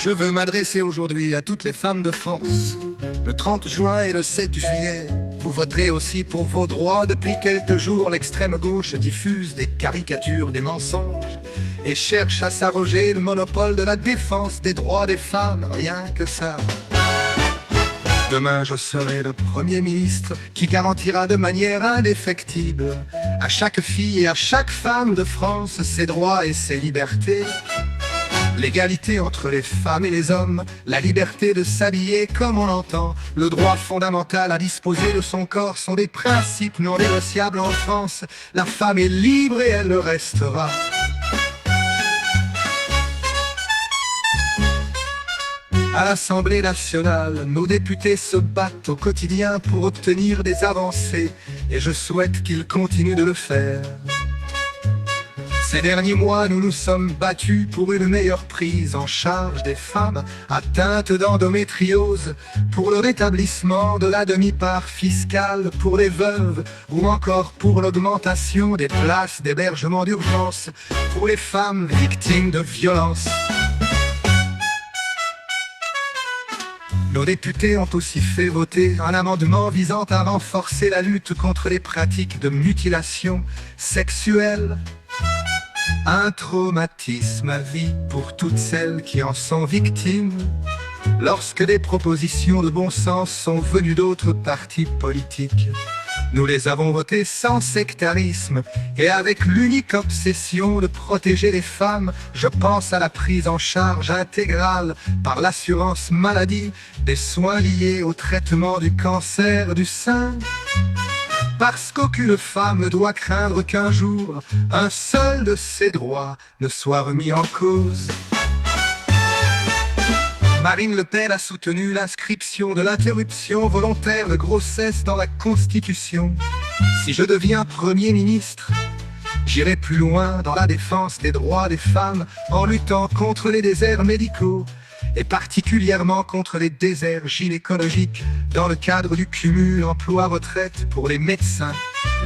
Je veux m'adresser aujourd'hui à toutes les femmes de France. Le 30 juin et le 7 juillet, vous voterez aussi pour vos droits. Depuis quelques jours, l'extrême gauche diffuse des caricatures, des mensonges et cherche à s'arroger le monopole de la défense des droits des femmes, rien que ça. Demain, je serai le Premier ministre qui garantira de manière indéfectible à chaque fille et à chaque femme de France ses droits et ses libertés. L'égalité entre les femmes et les hommes, la liberté de s'habiller comme on l'entend, le droit fondamental à disposer de son corps sont des principes non négociables en France. La femme est libre et elle le restera. À l'Assemblée nationale, nos députés se battent au quotidien pour obtenir des avancées, et je souhaite qu'ils continuent de le faire. Ces derniers mois, nous nous sommes battus pour une meilleure prise en charge des femmes atteintes d'endométriose, pour le rétablissement de la demi-part fiscale pour les veuves, ou encore pour l'augmentation des places d'hébergement d'urgence pour les femmes victimes de violences. Nos députés ont aussi fait voter un amendement visant à renforcer la lutte contre les pratiques de mutilation sexuelle. Un traumatisme à vie pour toutes celles qui en sont victimes. Lorsque des propositions de bon sens sont venues d'autres partis politiques, nous les avons votées sans sectarisme et avec l'unique obsession de protéger les femmes. Je pense à la prise en charge intégrale par l'assurance maladie des soins liés au traitement du cancer du sein. Parce qu'aucune femme ne doit craindre qu'un jour, un seul de ses droits ne soit remis en cause. Marine Le Pen a soutenu l'inscription de l'interruption volontaire de grossesse dans la Constitution. Si je deviens Premier ministre, j'irai plus loin dans la défense des droits des femmes en luttant contre les déserts médicaux et particulièrement contre les déserts gynécologiques dans le cadre du cumul emploi-retraite pour les médecins.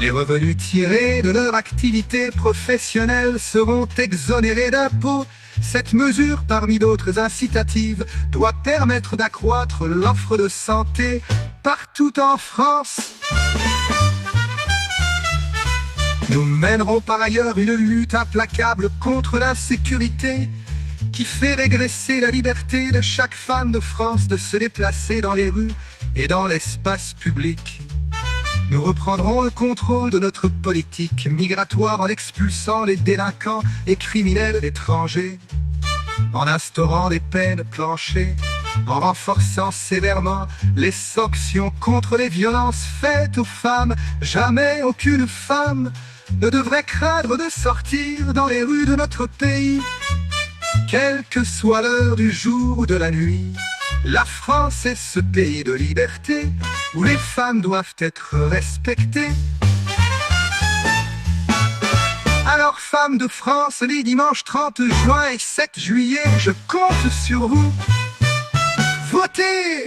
Les revenus tirés de leur activité professionnelle seront exonérés d'impôts. Cette mesure, parmi d'autres incitatives, doit permettre d'accroître l'offre de santé partout en France. Nous mènerons par ailleurs une lutte implacable contre l'insécurité qui fait régresser la liberté de chaque femme de France de se déplacer dans les rues et dans l'espace public. Nous reprendrons le contrôle de notre politique migratoire en expulsant les délinquants et criminels étrangers, en instaurant des peines planchées, en renforçant sévèrement les sanctions contre les violences faites aux femmes. Jamais aucune femme ne devrait craindre de sortir dans les rues de notre pays, quelle que soit l'heure du jour ou de la nuit. La France est ce pays de liberté où les femmes doivent être respectées. Alors femmes de France, les dimanches 30 juin et 7 juillet, je compte sur vous. Votez!